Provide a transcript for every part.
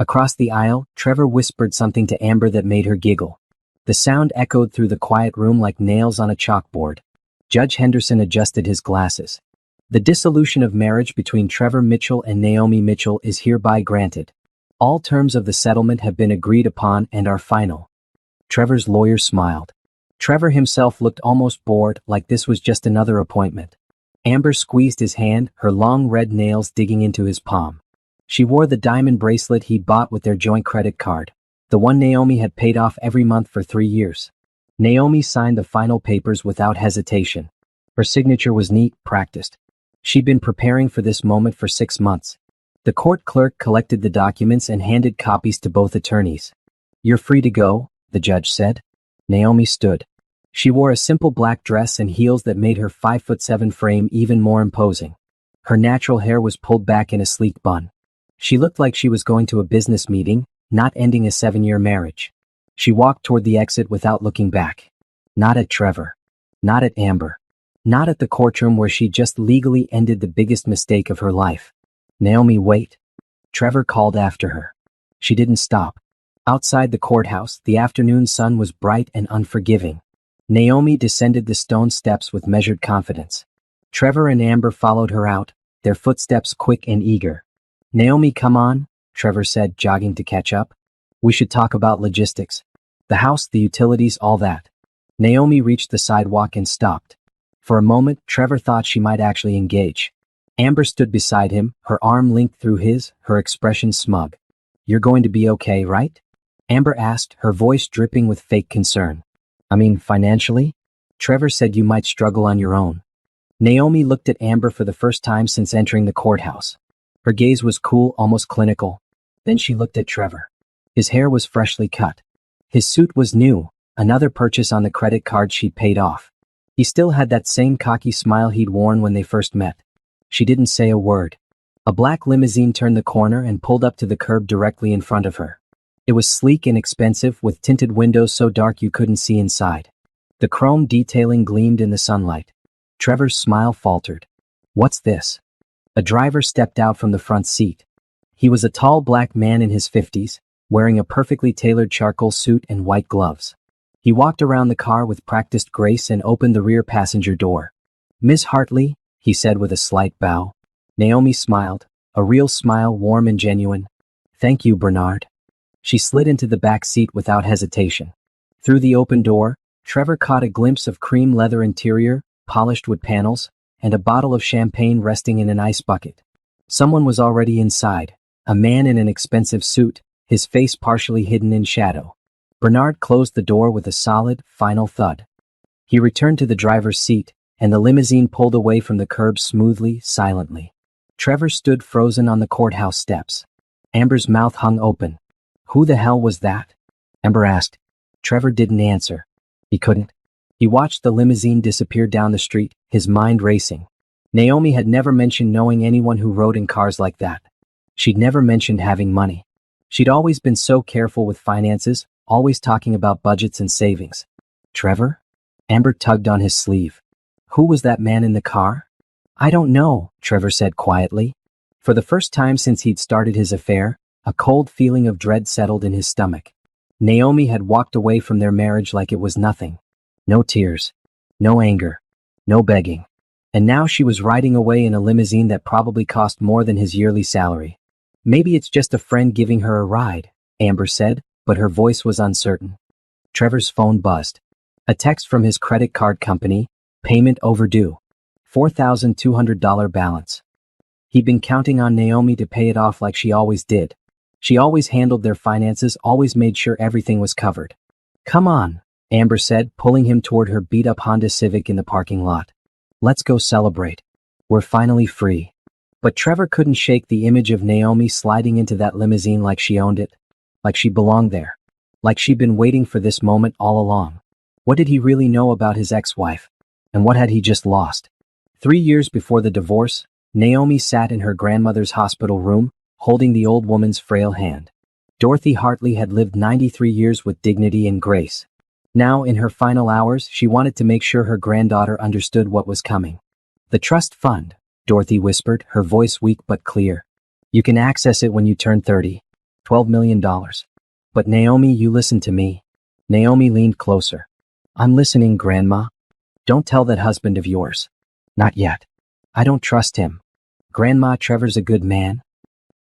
Across the aisle, Trevor whispered something to Amber that made her giggle. The sound echoed through the quiet room like nails on a chalkboard. Judge Henderson adjusted his glasses. The dissolution of marriage between Trevor Mitchell and Naomi Mitchell is hereby granted. All terms of the settlement have been agreed upon and are final. Trevor's lawyer smiled. Trevor himself looked almost bored, like this was just another appointment. Amber squeezed his hand, her long red nails digging into his palm. She wore the diamond bracelet he'd bought with their joint credit card, the one Naomi had paid off every month for 3 years. Naomi signed the final papers without hesitation. Her signature was neat, practiced. She'd been preparing for this moment for 6 months. The court clerk collected the documents and handed copies to both attorneys. "You're free to go," the judge said. Naomi stood. She wore a simple black dress and heels that made her 5'7" frame even more imposing. Her natural hair was pulled back in a sleek bun. She looked like she was going to a business meeting, not ending a 7-year marriage. She walked toward the exit without looking back. Not at Trevor. Not at Amber. Not at the courtroom where she just legally ended the biggest mistake of her life. "Naomi, wait." Trevor called after her. She didn't stop. Outside the courthouse, the afternoon sun was bright and unforgiving. Naomi descended the stone steps with measured confidence. Trevor and Amber followed her out, their footsteps quick and eager. "Naomi, come on," Trevor said, jogging to catch up. "We should talk about logistics. The house, the utilities, all that." Naomi reached the sidewalk and stopped. For a moment, Trevor thought she might actually engage. Amber stood beside him, her arm linked through his, her expression smug. "You're going to be okay, right?" Amber asked, her voice dripping with fake concern. "I mean, financially?" Trevor said, "You might struggle on your own." Naomi looked at Amber for the first time since entering the courthouse. Her gaze was cool, almost clinical. Then she looked at Trevor. His hair was freshly cut. His suit was new, another purchase on the credit card she'd paid off. He still had that same cocky smile he'd worn when they first met. She didn't say a word. A black limousine turned the corner and pulled up to the curb directly in front of her. It was sleek and expensive, with tinted windows so dark you couldn't see inside. The chrome detailing gleamed in the sunlight. Trevor's smile faltered. "What's this?" A driver stepped out from the front seat. He was a tall black man in his 50s, wearing a perfectly tailored charcoal suit and white gloves. He walked around the car with practiced grace and opened the rear passenger door. "Miss Hartley," he said with a slight bow. Naomi smiled, a real smile, warm and genuine. "Thank you, Bernard." She slid into the back seat without hesitation. Through the open door, Trevor caught a glimpse of cream leather interior, polished wood panels, and a bottle of champagne resting in an ice bucket. Someone was already inside, a man in an expensive suit, his face partially hidden in shadow. Bernard closed the door with a solid, final thud. He returned to the driver's seat, and the limousine pulled away from the curb smoothly, silently. Trevor stood frozen on the courthouse steps. Amber's mouth hung open. "Who the hell was that?" Amber asked. Trevor didn't answer. He couldn't. He watched the limousine disappear down the street, his mind racing. Naomi had never mentioned knowing anyone who rode in cars like that. She'd never mentioned having money. She'd always been so careful with finances, always talking about budgets and savings. "Trevor?" Amber tugged on his sleeve. "Who was that man in the car?" "I don't know," Trevor said quietly. For the first time since he'd started his affair, a cold feeling of dread settled in his stomach. Naomi had walked away from their marriage like it was nothing. No tears. No anger. No begging. And now she was riding away in a limousine that probably cost more than his yearly salary. "Maybe it's just a friend giving her a ride," Amber said, but her voice was uncertain. Trevor's phone buzzed. A text from his credit card company, payment overdue. $4,200 balance. He'd been counting on Naomi to pay it off like she always did. She always handled their finances, always made sure everything was covered. "Come on," Amber said, pulling him toward her beat-up Honda Civic in the parking lot. "Let's go celebrate. We're finally free." But Trevor couldn't shake the image of Naomi sliding into that limousine like she owned it, like she belonged there, like she'd been waiting for this moment all along. What did he really know about his ex-wife? And what had he just lost? 3 years before the divorce, Naomi sat in her grandmother's hospital room, holding the old woman's frail hand. Dorothy Hartley had lived 93 years with dignity and grace. Now, in her final hours, she wanted to make sure her granddaughter understood what was coming. "The trust fund," Dorothy whispered, her voice weak but clear. "You can access it when you turn 30. $12 million. But Naomi, you listen to me. Naomi leaned closer. I'm listening, Grandma. Don't tell that husband of yours. Not yet. I don't trust him. Grandma, Trevor's a good man.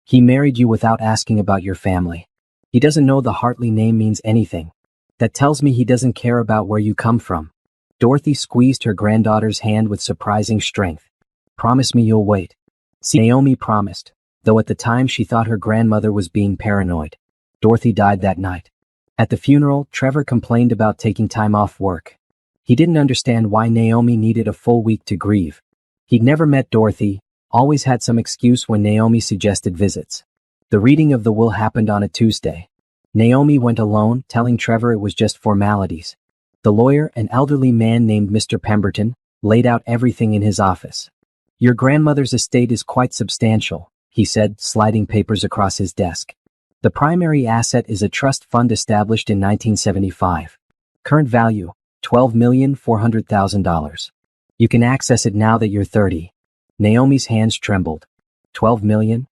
He married you without asking about your family. He doesn't know the Hartley name means anything. That tells me he doesn't care about where you come from. Dorothy squeezed her granddaughter's hand with surprising strength. Promise me you'll wait. See, Naomi promised, though at the time she thought her grandmother was being paranoid. Dorothy died that night. At the funeral, Trevor complained about taking time off work. He didn't understand why Naomi needed a full week to grieve. He'd never met Dorothy, always had some excuse when Naomi suggested visits. The reading of the will happened on a Tuesday. Naomi went alone, telling Trevor it was just formalities. The lawyer, an elderly man named Mr. Pemberton, laid out everything in his office. Your grandmother's estate is quite substantial, he said, sliding papers across his desk. The primary asset is a trust fund established in 1975. Current value, $12,400,000. You can access it now that you're 30. Naomi's hands trembled. 12 million?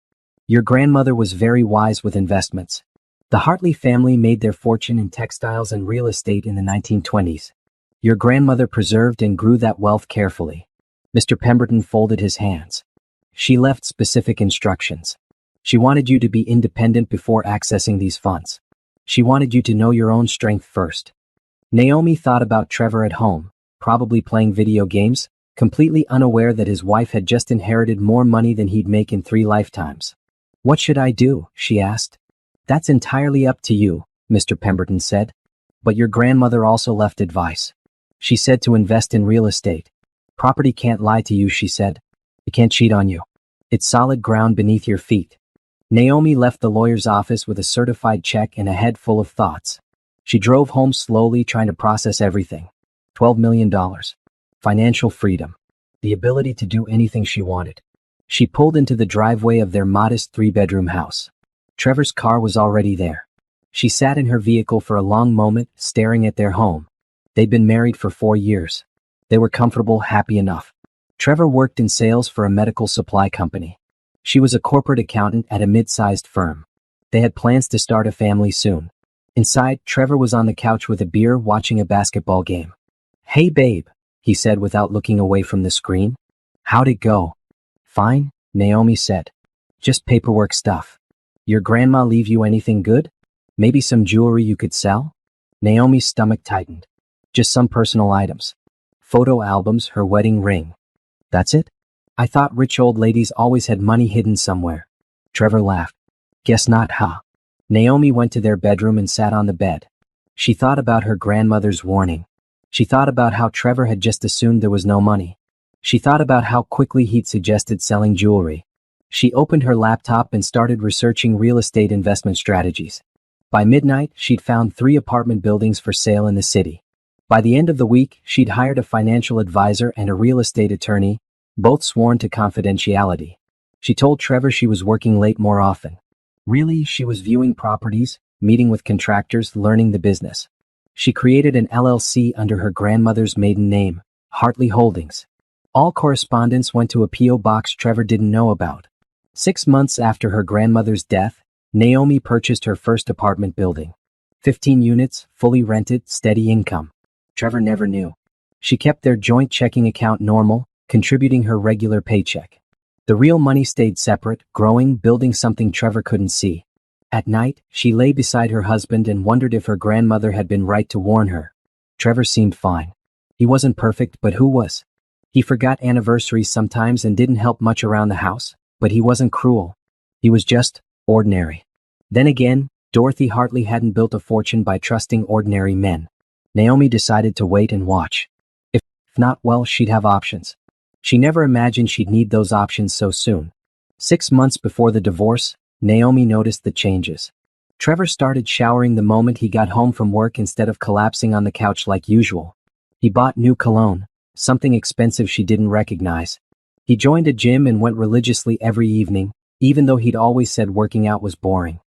Your grandmother was very wise with investments. The Hartley family made their fortune in textiles and real estate in the 1920s. Your grandmother preserved and grew that wealth carefully. Mr. Pemberton folded his hands. She left specific instructions. She wanted you to be independent before accessing these funds. She wanted you to know your own strength first. Naomi thought about Trevor at home, probably playing video games, completely unaware that his wife had just inherited more money than he'd make in 3 lifetimes. What should I do? She asked. That's entirely up to you, Mr. Pemberton said. But your grandmother also left advice. She said to invest in real estate. Property can't lie to you, she said. It can't cheat on you. It's solid ground beneath your feet. Naomi left the lawyer's office with a certified check and a head full of thoughts. She drove home slowly, trying to process everything. $12 million. Financial freedom. The ability to do anything she wanted. She pulled into the driveway of their modest 3-bedroom house. Trevor's car was already there. She sat in her vehicle for a long moment, staring at their home. They'd been married for 4 years. They were comfortable, happy enough. Trevor worked in sales for a medical supply company. She was a corporate accountant at a mid-sized firm. They had plans to start a family soon. Inside, Trevor was on the couch with a beer watching a basketball game. Hey babe, he said without looking away from the screen. How'd it go? Fine, Naomi said. Just paperwork stuff. Your grandma leave you anything good? Maybe some jewelry you could sell? Naomi's stomach tightened. Just some personal items. Photo albums, her wedding ring. That's it? I thought rich old ladies always had money hidden somewhere. Trevor laughed. Guess not, huh? Naomi went to their bedroom and sat on the bed. She thought about her grandmother's warning. She thought about how Trevor had just assumed there was no money. She thought about how quickly he'd suggested selling jewelry. She opened her laptop and started researching real estate investment strategies. By midnight, she'd found 3 apartment buildings for sale in the city. By the end of the week, she'd hired a financial advisor and a real estate attorney, both sworn to confidentiality. She told Trevor she was working late more often. Really, she was viewing properties, meeting with contractors, learning the business. She created an LLC under her grandmother's maiden name, Hartley Holdings. All correspondence went to a P.O. box Trevor didn't know about. 6 months after her grandmother's death, Naomi purchased her first apartment building. 15 units, fully rented, steady income. Trevor never knew. She kept their joint checking account normal, contributing her regular paycheck. The real money stayed separate, growing, building something Trevor couldn't see. At night, she lay beside her husband and wondered if her grandmother had been right to warn her. Trevor seemed fine. He wasn't perfect, but who was? He forgot anniversaries sometimes and didn't help much around the house, but he wasn't cruel. He was just ordinary. Then again, Dorothy Hartley hadn't built a fortune by trusting ordinary men. Naomi decided to wait and watch. If not, well, she'd have options. She never imagined she'd need those options so soon. 6 months before the divorce, Naomi noticed the changes. Trevor started showering the moment he got home from work instead of collapsing on the couch like usual. He bought new cologne, something expensive she didn't recognize. He joined a gym and went religiously every evening, even though he'd always said working out was boring.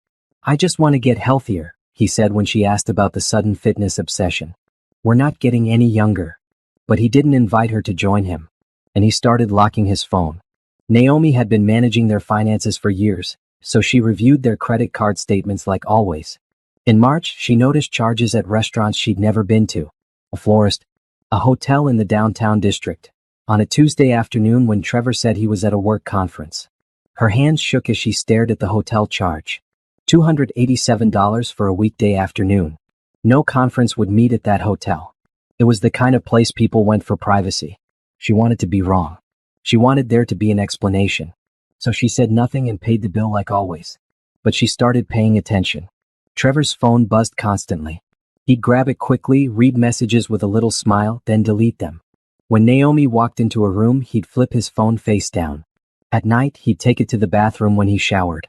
I just want to get healthier, he said when she asked about the sudden fitness obsession. We're not getting any younger. But he didn't invite her to join him. And he started locking his phone. Naomi had been managing their finances for years, so she reviewed their credit card statements like always. In March, she noticed charges at restaurants she'd never been to. A florist, a hotel in the downtown district. On a Tuesday afternoon when Trevor said he was at a work conference. Her hands shook as she stared at the hotel charge. $287 for a weekday afternoon. No conference would meet at that hotel. It was the kind of place people went for privacy. She wanted to be wrong. She wanted there to be an explanation. So she said nothing and paid the bill like always. But she started paying attention. Trevor's phone buzzed constantly. He'd grab it quickly, read messages with a little smile, then delete them. When Naomi walked into a room, he'd flip his phone face down. At night, he'd take it to the bathroom when he showered.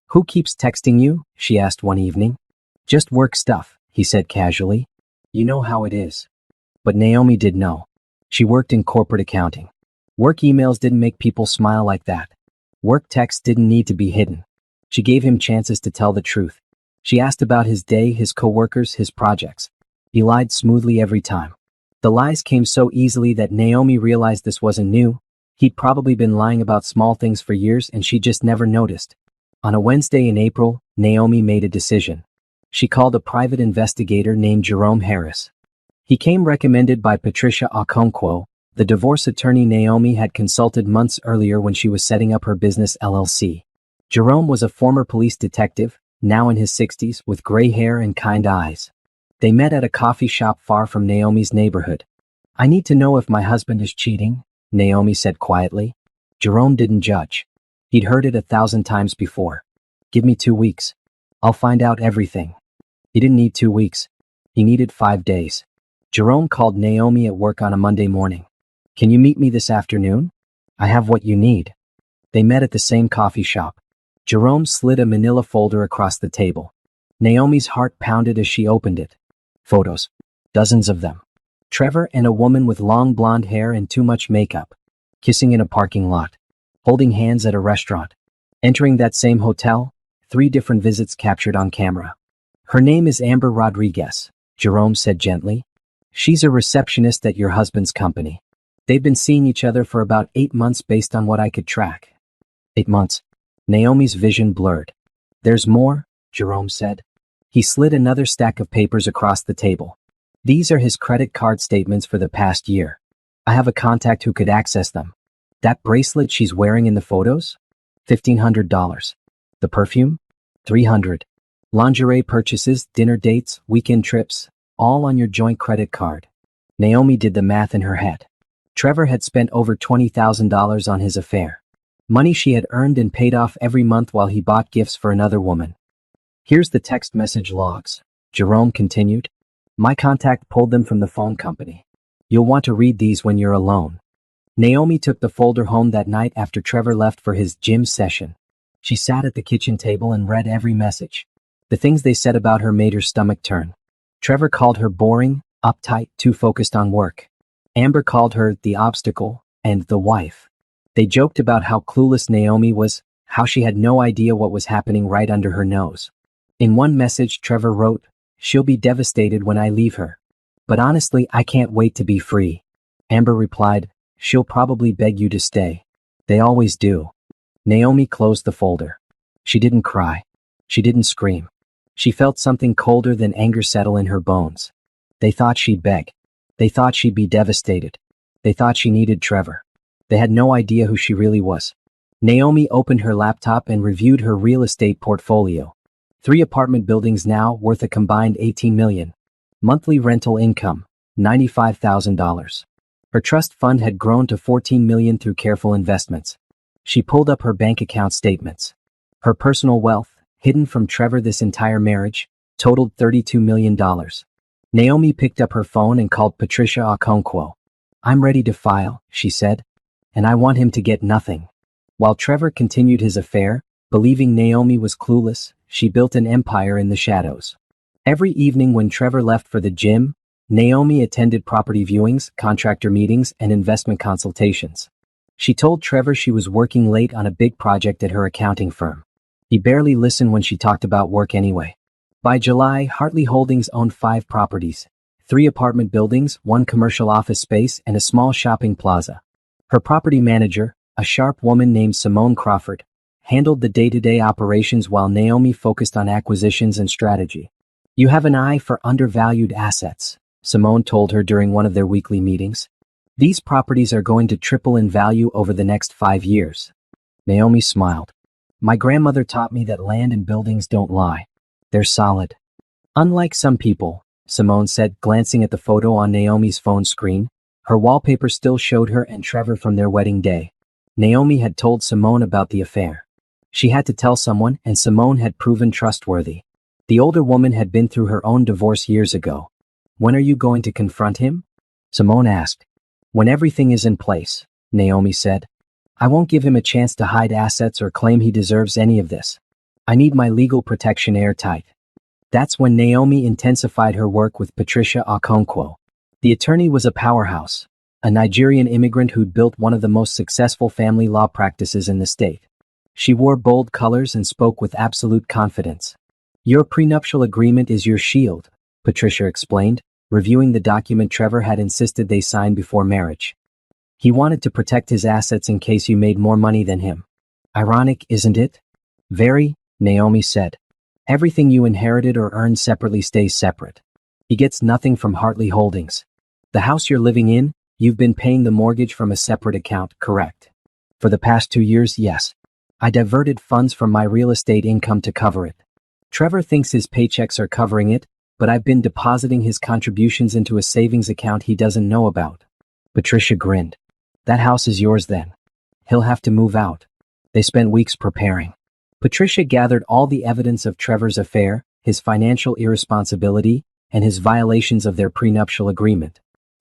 "Who keeps texting you?" she asked one evening. "Just work stuff," he said casually. "You know how it is." But Naomi did know. She worked in corporate accounting. Work emails didn't make people smile like that. Work texts didn't need to be hidden. She gave him chances to tell the truth. She asked about his day, his coworkers, his projects. He lied smoothly every time. The lies came so easily that Naomi realized this wasn't new. He'd probably been lying about small things for years and she just never noticed. On a Wednesday in April, Naomi made a decision. She called a private investigator named Jerome Harris. He came recommended by Patricia Okonkwo, the divorce attorney Naomi had consulted months earlier when she was setting up her business LLC. Jerome was a former police detective, now in his 60s, with gray hair and kind eyes. They met at a coffee shop far from Naomi's neighborhood. "I need to know if my husband is cheating," Naomi said quietly. Jerome didn't judge. He'd heard it 1,000 times before. "Give me 2 weeks. I'll find out everything." He didn't need 2 weeks. He needed 5 days. Jerome called Naomi at work on a Monday morning. "Can you meet me this afternoon? I have what you need." They met at the same coffee shop. Jerome slid a manila folder across the table. Naomi's heart pounded as she opened it. Photos. Dozens of them. Trevor and a woman with long blonde hair and too much makeup. Kissing in a parking lot. Holding hands at a restaurant. Entering that same hotel. 3 different visits captured on camera. "Her name is Amber Rodriguez," Jerome said gently. "She's a receptionist at your husband's company. They've been seeing each other for about 8 months based on what I could track." 8 months. Naomi's vision blurred. "There's more," Jerome said. He slid another stack of papers across the table. "These are his credit card statements for the past year. I have a contact who could access them. That bracelet she's wearing in the photos? $1,500. The perfume? $300. Lingerie purchases, dinner dates, weekend trips, all on your joint credit card." Naomi did the math in her head. Trevor had spent over $20,000 on his affair. Money she had earned and paid off every month while he bought gifts for another woman. "Here's the text message logs," Jerome continued. "My contact pulled them from the phone company. You'll want to read these when you're alone." Naomi took the folder home that night after Trevor left for his gym session. She sat at the kitchen table and read every message. The things they said about her made her stomach turn. Trevor called her boring, uptight, too focused on work. Amber called her the obstacle and the wife. They joked about how clueless Naomi was, how she had no idea what was happening right under her nose. In one message, Trevor wrote, "She'll be devastated when I leave her. But honestly, I can't wait to be free." Amber replied, "She'll probably beg you to stay. They always do." Naomi closed the folder. She didn't cry. She didn't scream. She felt something colder than anger settle in her bones. They thought she'd beg. They thought she'd be devastated. They thought she needed Trevor. They had no idea who she really was. Naomi opened her laptop and reviewed her real estate portfolio. 3 apartment buildings now worth a combined $18 million. Monthly rental income, $95,000. Her trust fund had grown to $14 million through careful investments. She pulled up her bank account statements. Her personal wealth, hidden from Trevor this entire marriage, totaled $32 million. Naomi picked up her phone and called Patricia Okonkwo. "I'm ready to file," she said. "And I want him to get nothing." While Trevor continued his affair, believing Naomi was clueless, she built an empire in the shadows. Every evening when Trevor left for the gym, Naomi attended property viewings, contractor meetings, and investment consultations. She told Trevor she was working late on a big project at her accounting firm. He barely listened when she talked about work anyway. By July, Hartley Holdings owned 5 properties, 3 apartment buildings, 1 commercial office space, and a small shopping plaza. Her property manager, a sharp woman named Simone Crawford, handled the day-to-day operations while Naomi focused on acquisitions and strategy. "You have an eye for undervalued assets," Simone told her during one of their weekly meetings. "These properties are going to triple in value over the next 5 years." Naomi smiled. "My grandmother taught me that land and buildings don't lie. They're solid." "Unlike some people," Simone said, glancing at the photo on Naomi's phone screen. Her wallpaper still showed her and Trevor from their wedding day. Naomi had told Simone about the affair. She had to tell someone, and Simone had proven trustworthy. The older woman had been through her own divorce years ago. "When are you going to confront him?" Simone asked. "When everything is in place," Naomi said. "I won't give him a chance to hide assets or claim he deserves any of this. I need my legal protection airtight." That's when Naomi intensified her work with Patricia Okonkwo. The attorney was a powerhouse, a Nigerian immigrant who'd built one of the most successful family law practices in the state. She wore bold colors and spoke with absolute confidence. "Your prenuptial agreement is your shield," Patricia explained, reviewing the document Trevor had insisted they sign before marriage. "He wanted to protect his assets in case you made more money than him. Ironic, isn't it?" "Very," Naomi said. "Everything you inherited or earned separately stays separate. He gets nothing from Hartley Holdings. The house you're living in, you've been paying the mortgage from a separate account, correct?" "For the past 2 years, yes. I diverted funds from my real estate income to cover it. Trevor thinks his paychecks are covering it, but I've been depositing his contributions into a savings account he doesn't know about." Patricia grinned. "That house is yours then. He'll have to move out." They spent weeks preparing. Patricia gathered all the evidence of Trevor's affair, his financial irresponsibility, and his violations of their prenuptial agreement.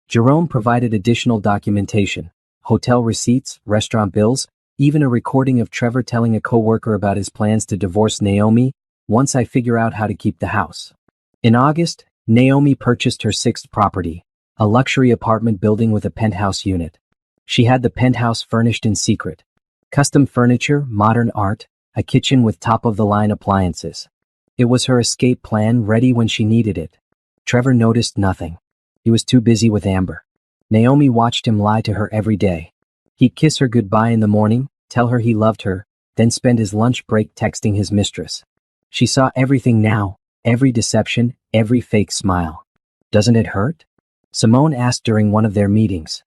Jerome provided additional documentation, hotel receipts, restaurant bills, even a recording of Trevor telling a coworker about his plans to divorce Naomi, "Once I figure out how to keep the house." In August, Naomi purchased her 6th property, a luxury apartment building with a penthouse unit. She had the penthouse furnished in secret. Custom furniture, modern art, a kitchen with top-of-the-line appliances. It was her escape plan, ready when she needed it. Trevor noticed nothing. He was too busy with Amber. Naomi watched him lie to her every day. He'd kiss her goodbye in the morning, tell her he loved her, then spend his lunch break texting his mistress. She saw everything now, every deception, every fake smile. "Doesn't it hurt?" Simone asked during one of their meetings.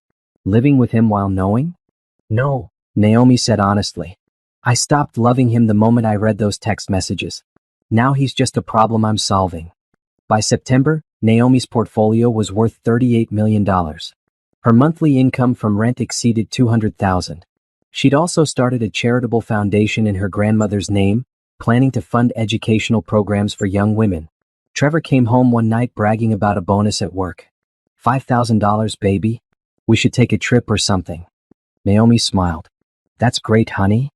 "Living with him while knowing?" "No," Naomi said honestly. "I stopped loving him the moment I read those text messages. Now he's just a problem I'm solving." By September, Naomi's portfolio was worth $38 million. Her monthly income from rent exceeded $200,000. She'd also started a charitable foundation in her grandmother's name, planning to fund educational programs for young women. Trevor came home one night bragging about a bonus at work. $5,000, baby. We should take a trip or something." Naomi smiled. "That's great, honey."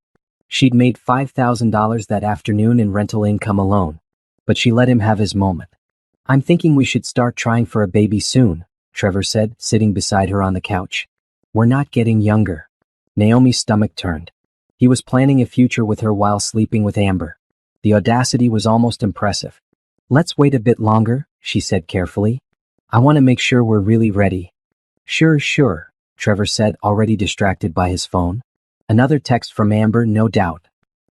She'd made $5,000 that afternoon in rental income alone. But she let him have his moment. "I'm thinking we should start trying for a baby soon," Trevor said, sitting beside her on the couch. "We're not getting younger." Naomi's stomach turned. He was planning a future with her while sleeping with Amber. The audacity was almost impressive. "Let's wait a bit longer," she said carefully. "I want to make sure we're really ready." Sure, Trevor said, already distracted by his phone. Another text from Amber, no doubt.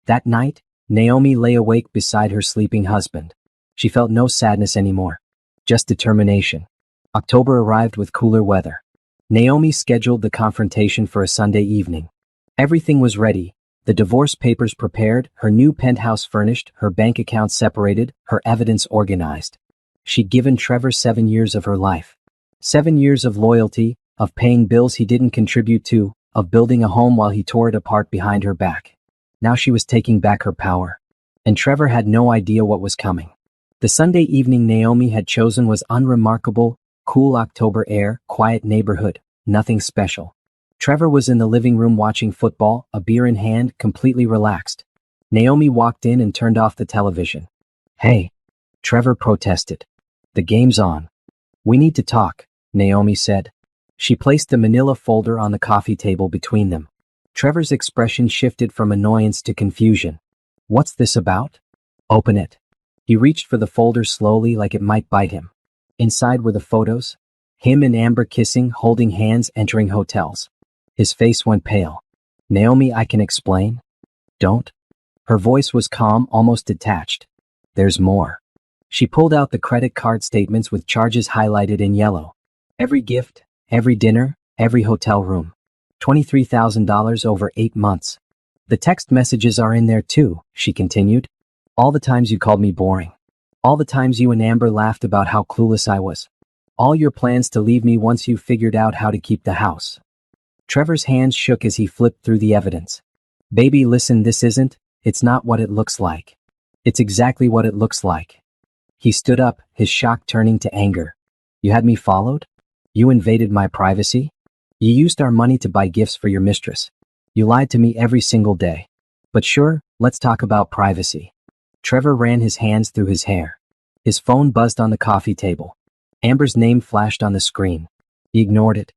That night, Naomi lay awake beside her sleeping husband. She felt no sadness anymore, just determination. October arrived with cooler weather. Naomi scheduled the confrontation for a Sunday evening. Everything was ready, the divorce papers prepared, her new penthouse furnished, her bank account separated, her evidence organized. She'd given Trevor 7 years of her life. 7 years of loyalty, of paying bills he didn't contribute to, of building a home while he tore it apart behind her back. Now she was taking back her power. And Trevor had no idea what was coming. The Sunday evening Naomi had chosen was unremarkable, cool October air, quiet neighborhood, nothing special. Trevor was in the living room watching football, a beer in hand, completely relaxed. Naomi walked in and turned off the television. "Hey," Trevor protested. "The game's on." "We need to talk," Naomi said. She placed the manila folder on the coffee table between them. Trevor's expression shifted from annoyance to confusion. "What's this about?" "Open it." He reached for the folder slowly like it might bite him. Inside were the photos. Him and Amber kissing, holding hands, entering hotels. His face went pale. "Naomi, I can explain." "Don't." Her voice was calm, almost detached. There's more. She pulled out the credit card statements with charges highlighted in yellow. Every gift, every dinner, every hotel room. $23,000 over 8 months. The text messages are in there too, she continued. All the times you called me boring. All the times you and Amber laughed about how clueless I was. All your plans to leave me once you figured out how to keep the house. Trevor's hands shook as he flipped through the evidence. Baby, listen, it's not what it looks like. It's exactly what it looks like. He stood up, his shock turning to anger. You had me followed? You invaded my privacy? You used our money to buy gifts for your mistress. You lied to me every single day. But sure, let's talk about privacy. Trevor ran his hands through his hair. His phone buzzed on the coffee table. Amber's name flashed on the screen. He ignored it.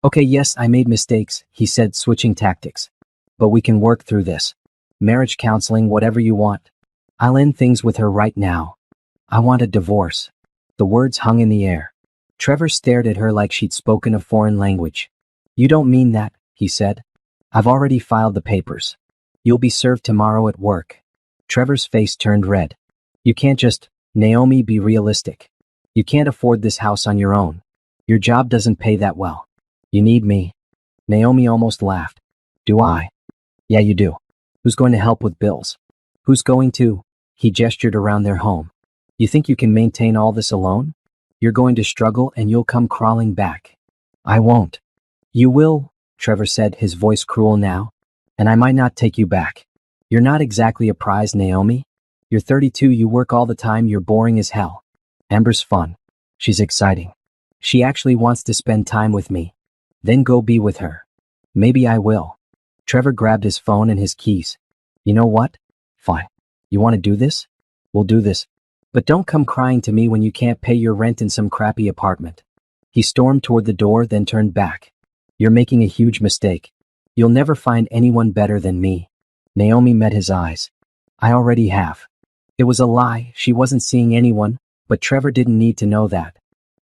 Okay, yes, I made mistakes, he said, switching tactics. But we can work through this. Marriage counseling, whatever you want. I'll end things with her right now. I want a divorce. The words hung in the air. Trevor stared at her like she'd spoken a foreign language. You don't mean that, he said. I've already filed the papers. You'll be served tomorrow at work. Trevor's face turned red. You can't just, Naomi, be realistic. You can't afford this house on your own. Your job doesn't pay that well. You need me. Naomi almost laughed. Do I? Yeah, you do. Who's going to help with bills? Who's going to? He gestured around their home. You think you can maintain all this alone? You're going to struggle and you'll come crawling back. I won't. You will, Trevor said, his voice cruel now. And I might not take you back. You're not exactly a prize, Naomi. You're 32, you work all the time, you're boring as hell. Amber's fun. She's exciting. She actually wants to spend time with me. Then go be with her. Maybe I will. Trevor grabbed his phone and his keys. You know what? Fine. You want to do this? We'll do this. But don't come crying to me when you can't pay your rent in some crappy apartment. He stormed toward the door, then turned back. You're making a huge mistake. You'll never find anyone better than me. Naomi met his eyes. I already have. It was a lie, she wasn't seeing anyone, but Trevor didn't need to know that.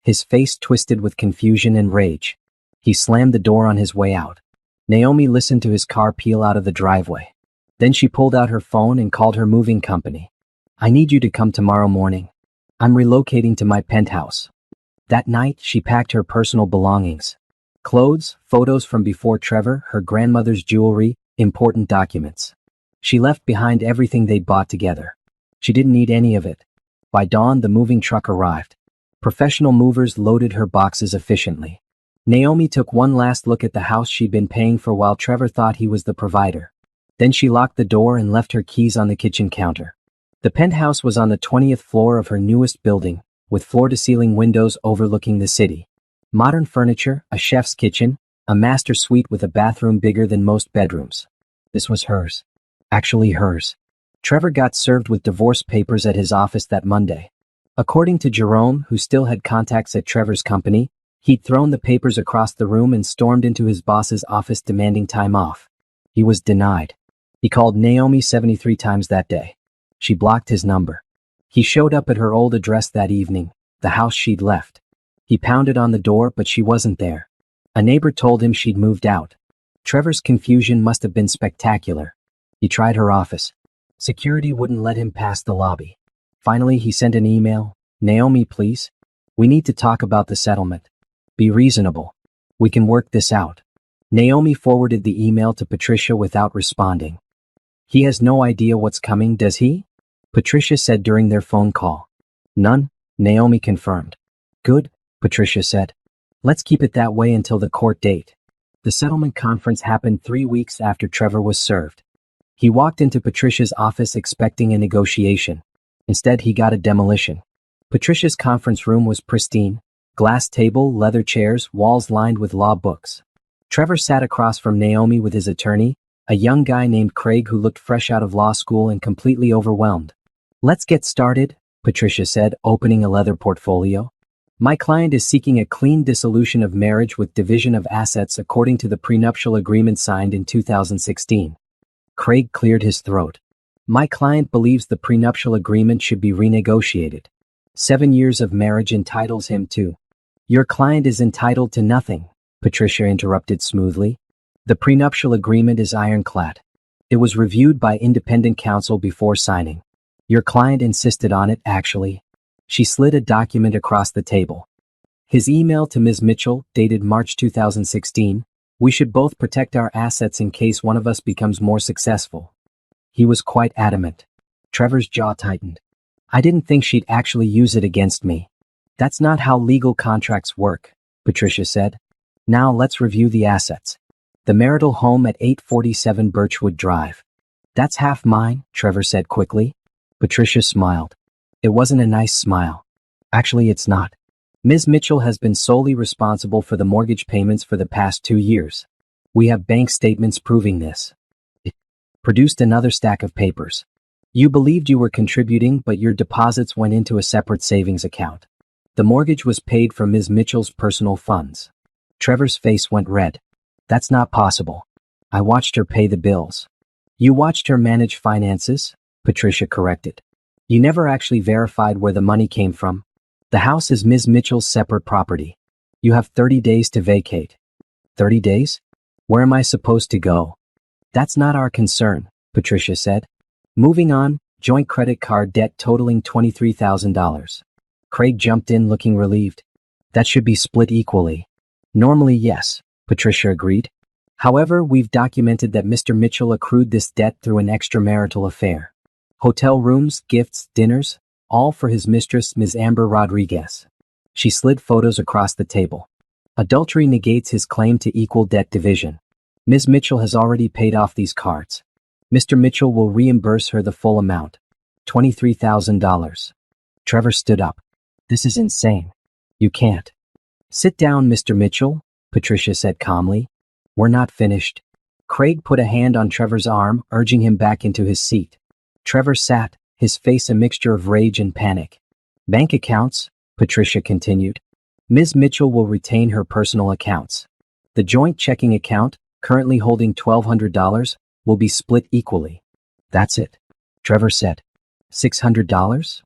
His face twisted with confusion and rage. He slammed the door on his way out. Naomi listened to his car peel out of the driveway. Then she pulled out her phone and called her moving company. I need you to come tomorrow morning. I'm relocating to my penthouse. That night, she packed her personal belongings. Clothes, photos from before Trevor, her grandmother's jewelry, important documents. She left behind everything they'd bought together. She didn't need any of it. By dawn, the moving truck arrived. Professional movers loaded her boxes efficiently. Naomi took one last look at the house she'd been paying for while Trevor thought he was the provider. Then she locked the door and left her keys on the kitchen counter. The penthouse was on the 20th floor of her newest building, with floor-to-ceiling windows overlooking the city. Modern furniture, a chef's kitchen, a master suite with a bathroom bigger than most bedrooms. This was hers. Actually hers. Trevor got served with divorce papers at his office that Monday. According to Jerome, who still had contacts at Trevor's company, he'd thrown the papers across the room and stormed into his boss's office demanding time off. He was denied. He called Naomi 73 times that day. She blocked his number. He showed up at her old address that evening, the house she'd left. He pounded on the door, but she wasn't there. A neighbor told him she'd moved out. Trevor's confusion must have been spectacular. He tried her office. Security wouldn't let him past the lobby. Finally, he sent an email. Naomi, please. We need to talk about the settlement. Be reasonable. We can work this out. Naomi forwarded the email to Patricia without responding. He has no idea what's coming, does he? Patricia said during their phone call. None, Naomi confirmed. Good, Patricia said. Let's keep it that way until the court date. The settlement conference happened 3 weeks after Trevor was served. He walked into Patricia's office expecting a negotiation. Instead, he got a demolition. Patricia's conference room was pristine. Glass table, leather chairs, walls lined with law books. Trevor sat across from Naomi with his attorney, a young guy named Craig who looked fresh out of law school and completely overwhelmed. Let's get started, Patricia said, opening a leather portfolio. My client is seeking a clean dissolution of marriage with division of assets according to the prenuptial agreement signed in 2016. Craig cleared his throat. My client believes the prenuptial agreement should be renegotiated. 7 years of marriage entitles him to. Your client is entitled to nothing, Patricia interrupted smoothly. The prenuptial agreement is ironclad. It was reviewed by independent counsel before signing. Your client insisted on it, actually. She slid a document across the table. His email to Ms. Mitchell, dated March 2016, we should both protect our assets in case one of us becomes more successful. He was quite adamant. Trevor's jaw tightened. I didn't think she'd actually use it against me. That's not how legal contracts work, Patricia said. Now let's review the assets. The marital home at 847 Birchwood Drive. That's half mine, Trevor said quickly. Patricia smiled. It wasn't a nice smile. Actually, it's not. Ms. Mitchell has been solely responsible for the mortgage payments for the past 2 years. We have bank statements proving this. It produced another stack of papers. You believed you were contributing, but your deposits went into a separate savings account. The mortgage was paid from Ms. Mitchell's personal funds. Trevor's face went red. That's not possible. I watched her pay the bills. You watched her manage finances, Patricia corrected. You never actually verified where the money came from. The house is Ms. Mitchell's separate property. You have 30 days to vacate. 30 days? Where am I supposed to go? That's not our concern, Patricia said. Moving on, joint credit card debt totaling $23,000. Craig jumped in looking relieved. That should be split equally. Normally, yes, Patricia agreed. However, we've documented that Mr. Mitchell accrued this debt through an extramarital affair. Hotel rooms, gifts, dinners, all for his mistress, Ms. Amber Rodriguez. She slid photos across the table. Adultery negates his claim to equal debt division. Ms. Mitchell has already paid off these cards. Mr. Mitchell will reimburse her the full amount, $23,000. Trevor stood up. This is insane. You can't. Sit down, Mr. Mitchell, Patricia said calmly. We're not finished. Craig put a hand on Trevor's arm, urging him back into his seat. Trevor sat, his face a mixture of rage and panic. Bank accounts, Patricia continued. Ms. Mitchell will retain her personal accounts. The joint checking account, currently holding $1,200, will be split equally. That's it, Trevor said. $600?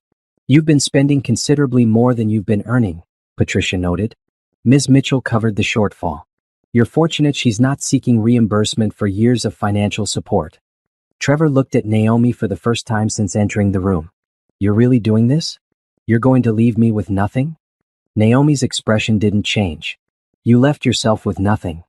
You've been spending considerably more than you've been earning, Patricia noted. Ms. Mitchell covered the shortfall. You're fortunate she's not seeking reimbursement for years of financial support. Trevor looked at Naomi for the first time since entering the room. You're really doing this? You're going to leave me with nothing? Naomi's expression didn't change. You left yourself with nothing.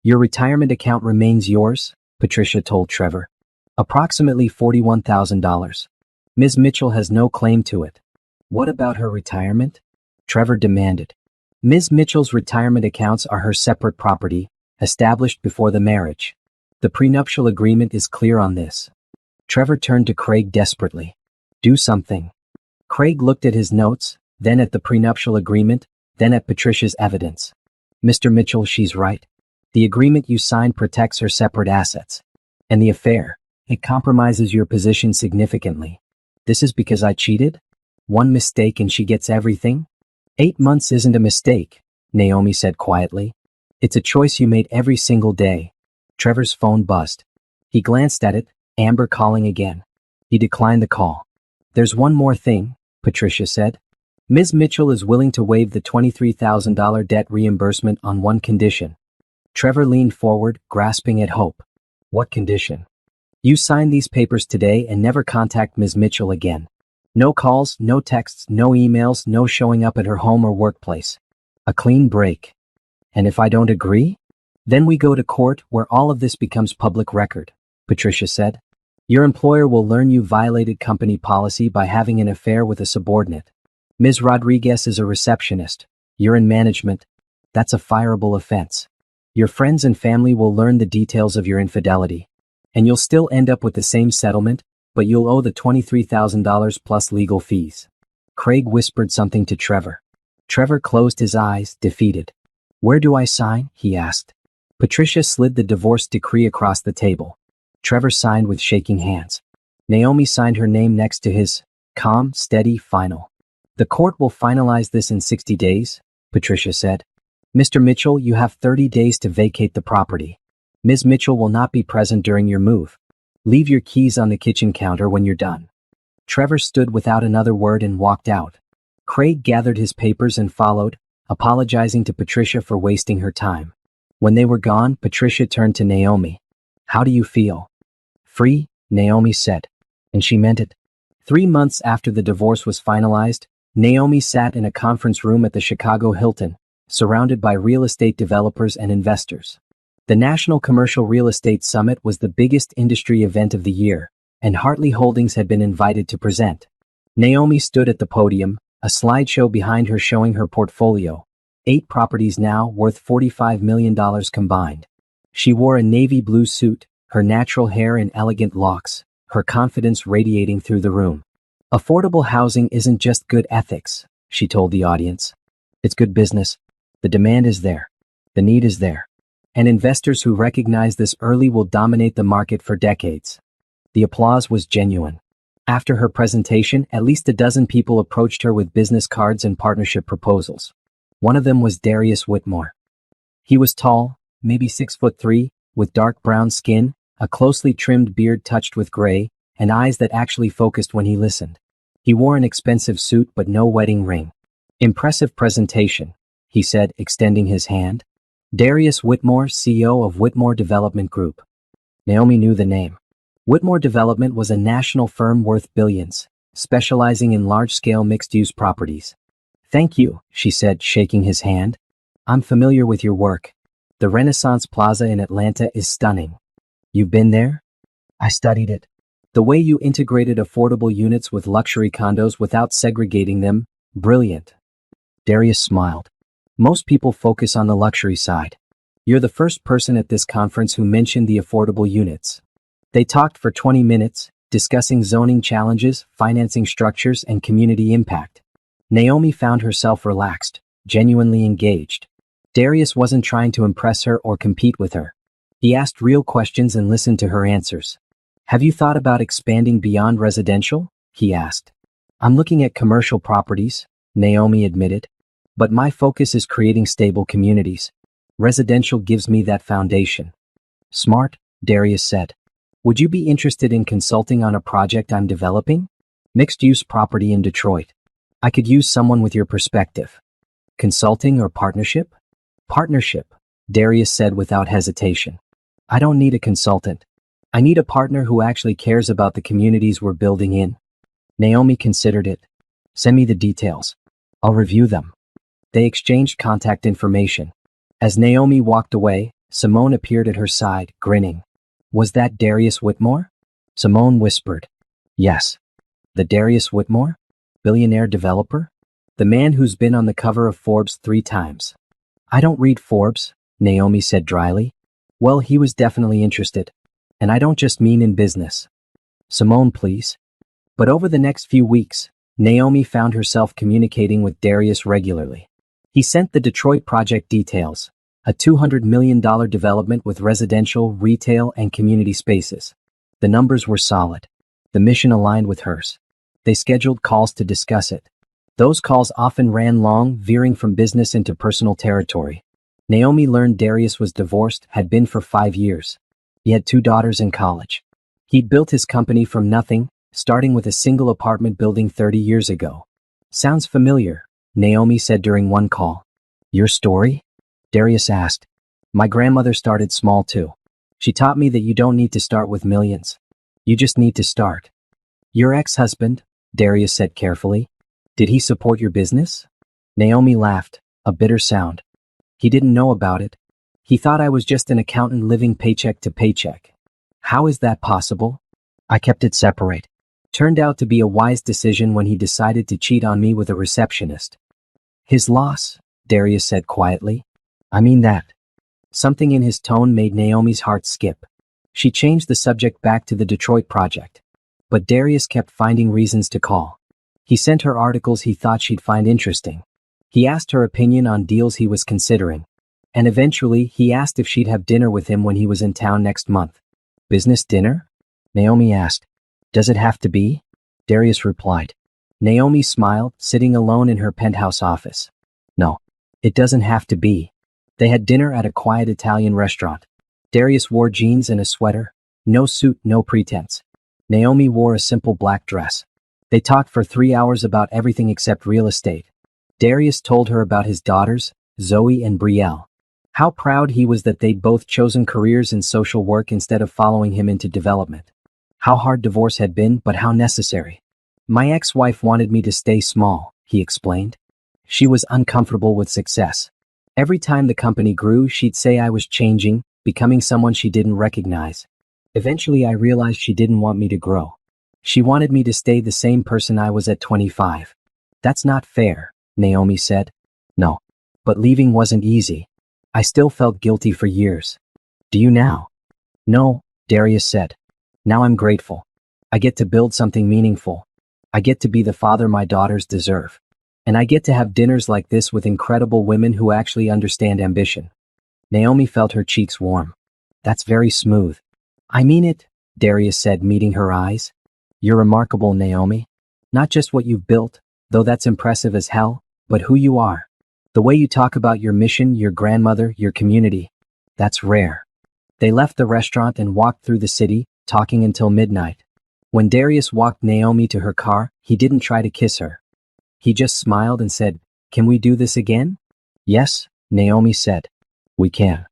Your retirement account remains yours, Patricia told Trevor. Approximately $41,000. Ms. Mitchell has no claim to it. What about her retirement? Trevor demanded. Ms. Mitchell's retirement accounts are her separate property, established before the marriage. The prenuptial agreement is clear on this. Trevor turned to Craig desperately. Do something. Craig looked at his notes, then at the prenuptial agreement, then at Patricia's evidence. Mr. Mitchell, she's right. The agreement you signed protects her separate assets. And the affair, it compromises your position significantly. This is because I cheated? One mistake and she gets everything? 8 months isn't a mistake, Naomi said quietly. It's a choice you made every single day. Trevor's phone buzzed. He glanced at it, Amber calling again. He declined the call. There's one more thing, Patricia said. Ms. Mitchell is willing to waive the $23,000 debt reimbursement on one condition. Trevor leaned forward, grasping at hope. What condition? You sign these papers today and never contact Ms. Mitchell again. No calls, no texts, no emails, no showing up at her home or workplace. A clean break. And if I don't agree? Then we go to court where all of this becomes public record, Patricia said. Your employer will learn you violated company policy by having an affair with a subordinate. Ms. Rodriguez is a receptionist. You're in management. That's a fireable offense. Your friends and family will learn the details of your infidelity. And you'll still end up with the same settlement, but you'll owe the $23,000 plus legal fees. Craig whispered something to Trevor. Trevor closed his eyes, defeated. Where do I sign? He asked. Patricia slid the divorce decree across the table. Trevor signed with shaking hands. Naomi signed her name next to his. Calm, steady, final. The court will finalize this in 60 days, Patricia said. Mr. Mitchell, you have 30 days to vacate the property. Ms. Mitchell will not be present during your move. Leave your keys on the kitchen counter when you're done. Trevor stood without another word and walked out. Craig gathered his papers and followed, apologizing to Patricia for wasting her time. When they were gone, Patricia turned to Naomi. How do you feel? Free, Naomi said. And she meant it. 3 months after the divorce was finalized, Naomi sat in a conference room at the Chicago Hilton, surrounded by real estate developers and investors. The National Commercial Real Estate Summit was the biggest industry event of the year, and Hartley Holdings had been invited to present. Naomi stood at the podium, a slideshow behind her showing her portfolio, 8 properties now worth $45 million combined. She wore a navy blue suit, her natural hair in elegant locks, her confidence radiating through the room. Affordable housing isn't just good ethics, she told the audience. It's good business. The demand is there. The need is there. And investors who recognize this early will dominate the market for decades. The applause was genuine. After her presentation, at least a dozen people approached her with business cards and partnership proposals. One of them was Darius Whitmore. He was tall, maybe 6'3", with dark brown skin, a closely trimmed beard touched with gray, and eyes that actually focused when he listened. He wore an expensive suit but no wedding ring. Impressive presentation, he said, extending his hand. Darius Whitmore, CEO of Whitmore Development Group. Naomi knew the name. Whitmore Development was a national firm worth billions, specializing in large-scale mixed-use properties. Thank you, she said, shaking his hand. I'm familiar with your work. The Renaissance Plaza in Atlanta is stunning. You've been there? I studied it. The way you integrated affordable units with luxury condos without segregating them, brilliant. Darius smiled. Most people focus on the luxury side. You're the first person at this conference who mentioned the affordable units. They talked for 20 minutes, discussing zoning challenges, financing structures, and community impact. Naomi found herself relaxed, genuinely engaged. Darius wasn't trying to impress her or compete with her. He asked real questions and listened to her answers. Have you thought about expanding beyond residential? He asked. I'm looking at commercial properties, Naomi admitted. But my focus is creating stable communities. Residential gives me that foundation. Smart, Darius said. Would you be interested in consulting on a project I'm developing? Mixed-use property in Detroit. I could use someone with your perspective. Consulting or partnership? Partnership, Darius said without hesitation. I don't need a consultant. I need a partner who actually cares about the communities we're building in. Naomi considered it. Send me the details. I'll review them. They exchanged contact information. As Naomi walked away, Simone appeared at her side, grinning. Was that Darius Whitmore? Simone whispered. Yes. The Darius Whitmore? Billionaire developer? The man who's been on the cover of Forbes 3 times. I don't read Forbes, Naomi said dryly. Well, he was definitely interested. And I don't just mean in business. Simone, please. But over the next few weeks, Naomi found herself communicating with Darius regularly. He sent the Detroit project details, a $200 million development with residential, retail, and community spaces. The numbers were solid. The mission aligned with hers. They scheduled calls to discuss it. Those calls often ran long, veering from business into personal territory. Naomi learned Darius was divorced, had been for 5 years. He had 2 daughters in college. He'd built his company from nothing, starting with a single apartment building 30 years ago. Sounds familiar, Naomi said during one call. Your story? Darius asked. My grandmother started small too. She taught me that you don't need to start with millions. You just need to start. Your ex-husband, Darius said carefully. Did he support your business? Naomi laughed, a bitter sound. He didn't know about it. He thought I was just an accountant living paycheck to paycheck. How is that possible? I kept it separate. Turned out to be a wise decision when he decided to cheat on me with a receptionist. His loss, Darius said quietly. I mean that. Something in his tone made Naomi's heart skip. She changed the subject back to the Detroit project. But Darius kept finding reasons to call. He sent her articles he thought she'd find interesting. He asked her opinion on deals he was considering. And eventually, he asked if she'd have dinner with him when he was in town next month. Business dinner? Naomi asked. Does it have to be? Darius replied. Naomi smiled, sitting alone in her penthouse office. No, it doesn't have to be. They had dinner at a quiet Italian restaurant. Darius wore jeans and a sweater. No suit, no pretense. Naomi wore a simple black dress. They talked for 3 hours about everything except real estate. Darius told her about his daughters, Zoe and Brielle. How proud he was that they'd both chosen careers in social work instead of following him into development. How hard divorce had been, but how necessary. My ex-wife wanted me to stay small, he explained. She was uncomfortable with success. Every time the company grew, she'd say I was changing, becoming someone she didn't recognize. Eventually, I realized she didn't want me to grow. She wanted me to stay the same person I was at 25. That's not fair, Naomi said. No. But leaving wasn't easy. I still felt guilty for years. Do you now? No, Darius said. Now I'm grateful. I get to build something meaningful. I get to be the father my daughters deserve. And I get to have dinners like this with incredible women who actually understand ambition. Naomi felt her cheeks warm. That's very smooth. I mean it, Darius said, meeting her eyes. You're remarkable, Naomi. Not just what you've built, though that's impressive as hell, but who you are. The way you talk about your mission, your grandmother, your community. That's rare. They left the restaurant and walked through the city, talking until midnight. When Darius walked Naomi to her car, he didn't try to kiss her. He just smiled and said, "Can we do this again?" "Yes," Naomi said. "We can."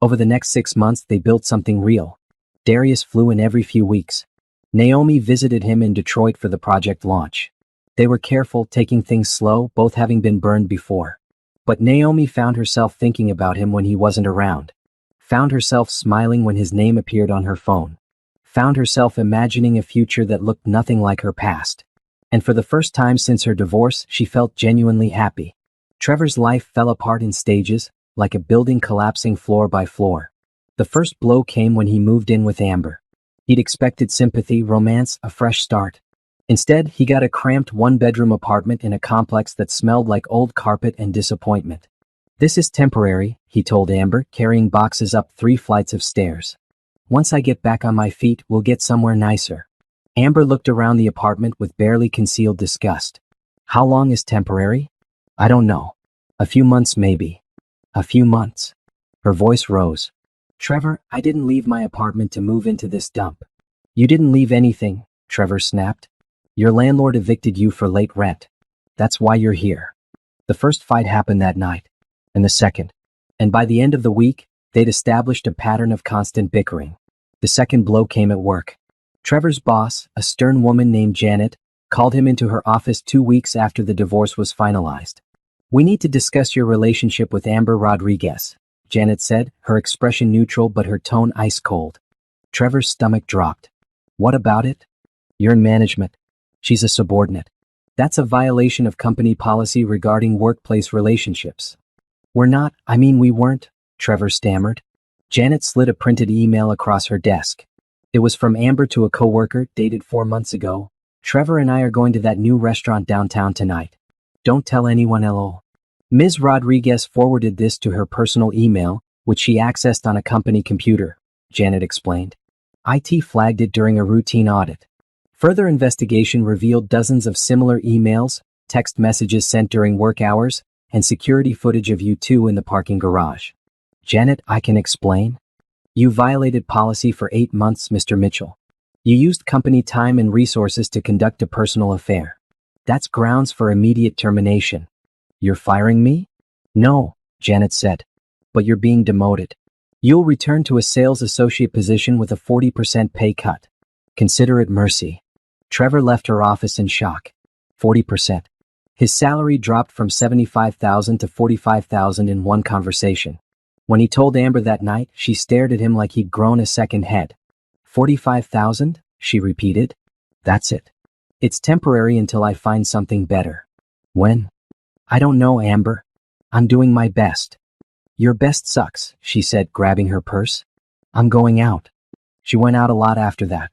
Over the next 6 months, they built something real. Darius flew in every few weeks. Naomi visited him in Detroit for the project launch. They were careful, taking things slow, both having been burned before. But Naomi found herself thinking about him when he wasn't around. Found herself smiling when his name appeared on her phone. Found herself imagining a future that looked nothing like her past. And for the first time since her divorce, she felt genuinely happy. Trevor's life fell apart in stages, like a building collapsing floor by floor. The first blow came when he moved in with Amber. He'd expected sympathy, romance, a fresh start. Instead, he got a cramped one-bedroom apartment in a complex that smelled like old carpet and disappointment. "This is temporary," he told Amber, carrying boxes up 3 flights of stairs. "Once I get back on my feet, we'll get somewhere nicer." Amber looked around the apartment with barely concealed disgust. "How long is temporary?" "I don't know. A few months maybe." "A few months." Her voice rose. "Trevor, I didn't leave my apartment to move into this dump." "You didn't leave anything," Trevor snapped. "Your landlord evicted you for late rent. That's why you're here." The first fight happened that night. And the second. And by the end of the week, they'd established a pattern of constant bickering. The second blow came at work. Trevor's boss, a stern woman named Janet, called him into her office 2 weeks after the divorce was finalized. "We need to discuss your relationship with Amber Rodriguez," Janet said, her expression neutral but her tone ice cold. Trevor's stomach dropped. "What about it?" "You're in management. She's a subordinate. That's a violation of company policy regarding workplace relationships." We weren't," Trevor stammered. Janet slid a printed email across her desk. It was from Amber to a coworker, dated 4 months ago. "Trevor and I are going to that new restaurant downtown tonight. Don't tell anyone, lol." Ms. Rodriguez forwarded this to her personal email, which she accessed on a company computer, Janet explained. IT flagged it during a routine audit. Further investigation revealed dozens of similar emails, text messages sent during work hours, and security footage of you two in the parking garage. "Janet, I can explain. You violated policy for 8 months, Mr. Mitchell. You used company time and resources to conduct a personal affair. That's grounds for immediate termination." "You're firing me?" "No," Janet said. "But you're being demoted. You'll return to a sales associate position with a 40% pay cut. Consider it mercy." Trevor left her office in shock. 40%. His salary dropped from $75,000 to $45,000 in one conversation. When he told Amber that night, she stared at him like he'd grown a second head. "$45,000? She repeated. "That's it. It's temporary until I find something better." "When?" "I don't know, Amber. I'm doing my best." "Your best sucks," she said, grabbing her purse. "I'm going out." She went out a lot after that.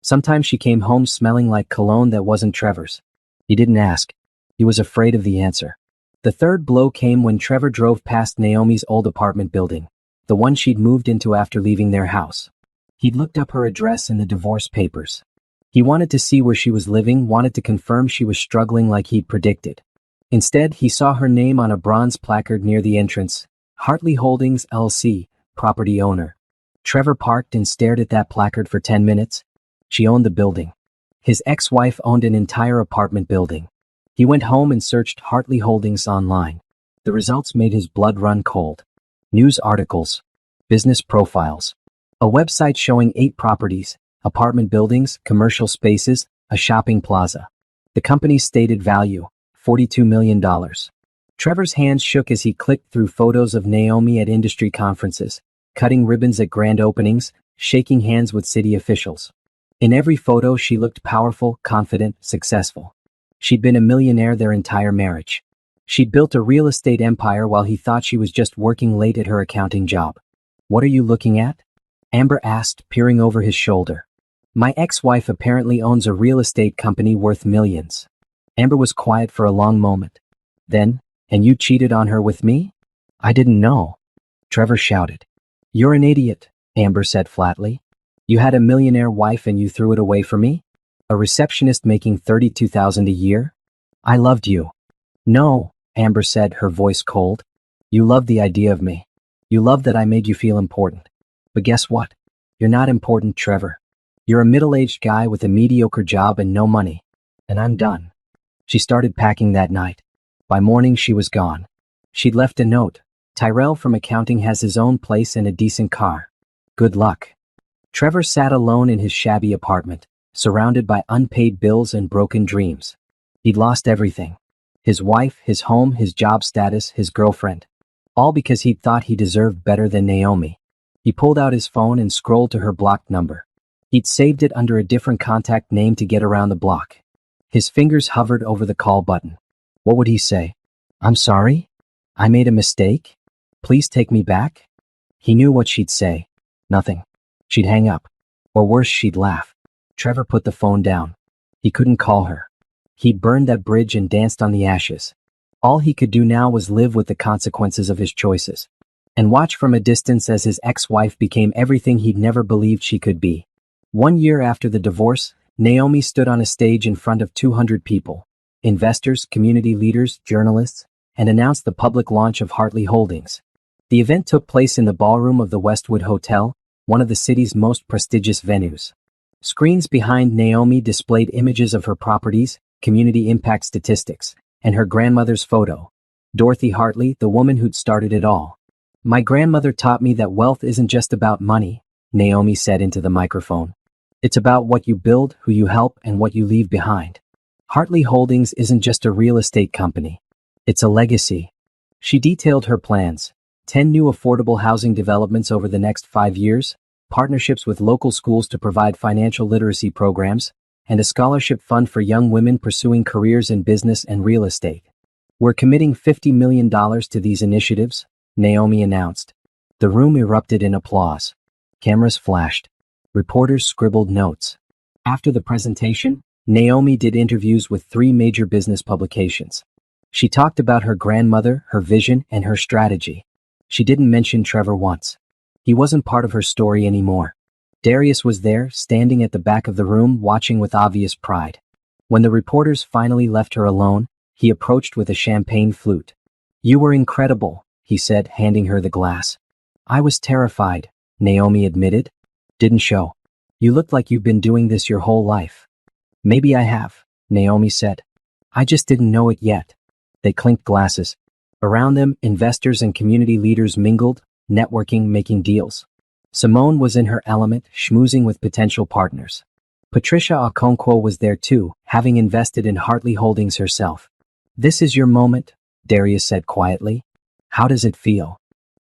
Sometimes she came home smelling like cologne that wasn't Trevor's. He didn't ask. He was afraid of the answer. The third blow came when Trevor drove past Naomi's old apartment building, the one she'd moved into after leaving their house. He'd looked up her address in the divorce papers. He wanted to see where she was living, wanted to confirm she was struggling like he'd predicted. Instead, he saw her name on a bronze placard near the entrance, Hartley Holdings, LC, property owner. Trevor parked and stared at that placard for 10 minutes. She owned the building. His ex-wife owned an entire apartment building. He went home and searched Hartley Holdings online. The results made his blood run cold. News articles, business profiles, a website showing 8 properties, Apartment buildings, commercial spaces, a shopping plaza. The company's stated value, $42 million. Trevor's hands shook as he clicked through photos of Naomi at industry conferences, cutting ribbons at grand openings, shaking hands with city officials. In every photo, she looked powerful, confident, successful. She'd been a millionaire their entire marriage. She'd built a real estate empire while he thought she was just working late at her accounting job. "What are you looking at?" Amber asked, peering over his shoulder. "My ex-wife apparently owns a real estate company worth millions." Amber was quiet for a long moment. Then, "And you cheated on her with me?" "I didn't know," Trevor shouted. "You're an idiot," Amber said flatly. "You had a millionaire wife and you threw it away for me? A receptionist making $32,000 a year? I loved you." "No," Amber said, her voice cold. "You loved the idea of me. You loved that I made you feel important. But guess what? You're not important, Trevor. You're a middle-aged guy with a mediocre job and no money. And I'm done." She started packing that night. By morning, she was gone. She'd left a note. "Tyrell from accounting has his own place and a decent car. Good luck." Trevor sat alone in his shabby apartment, surrounded by unpaid bills and broken dreams. He'd lost everything. His wife, his home, his job status, his girlfriend. All because he'd thought he deserved better than Naomi. He pulled out his phone and scrolled to her blocked number. He'd saved it under a different contact name to get around the block. His fingers hovered over the call button. What would he say? "I'm sorry? I made a mistake? Please take me back?" He knew what she'd say. Nothing. She'd hang up. Or worse, she'd laugh. Trevor put the phone down. He couldn't call her. He burned that bridge and danced on the ashes. All he could do now was live with the consequences of his choices. And watch from a distance as his ex-wife became everything he'd never believed she could be. 1 year after the divorce, Naomi stood on a stage in front of 200 people. Investors, community leaders, journalists, and announced the public launch of Hartley Holdings. The event took place in the ballroom of the Westwood Hotel, one of the city's most prestigious venues. Screens behind Naomi displayed images of her properties, community impact statistics, and her grandmother's photo. Dorothy Hartley, the woman who'd started it all. "My grandmother taught me that wealth isn't just about money," Naomi said into the microphone. "It's about what you build, who you help, and what you leave behind. Hartley Holdings isn't just a real estate company. It's a legacy." She detailed her plans. 10 new affordable housing developments over the next 5 years, partnerships with local schools to provide financial literacy programs, and a scholarship fund for young women pursuing careers in business and real estate. "We're committing $50 million to these initiatives," Naomi announced. The room erupted in applause. Cameras flashed. Reporters scribbled notes. After the presentation, Naomi did interviews with 3 major business publications. She talked about her grandmother, her vision, and her strategy. She didn't mention Trevor once. He wasn't part of her story anymore. Darius was there, standing at the back of the room, watching with obvious pride. When the reporters finally left her alone, he approached with a champagne flute. "You were incredible," he said, handing her the glass. "I was terrified," Naomi admitted. "Didn't show. You looked like you've been doing this your whole life." "Maybe I have," Naomi said. "I just didn't know it yet." They clinked glasses. Around them, investors and community leaders mingled, networking, making deals. Simone was in her element, schmoozing with potential partners. Patricia Okonkwo was there too, having invested in Hartley Holdings herself. "This is your moment," Darius said quietly. "How does it feel?"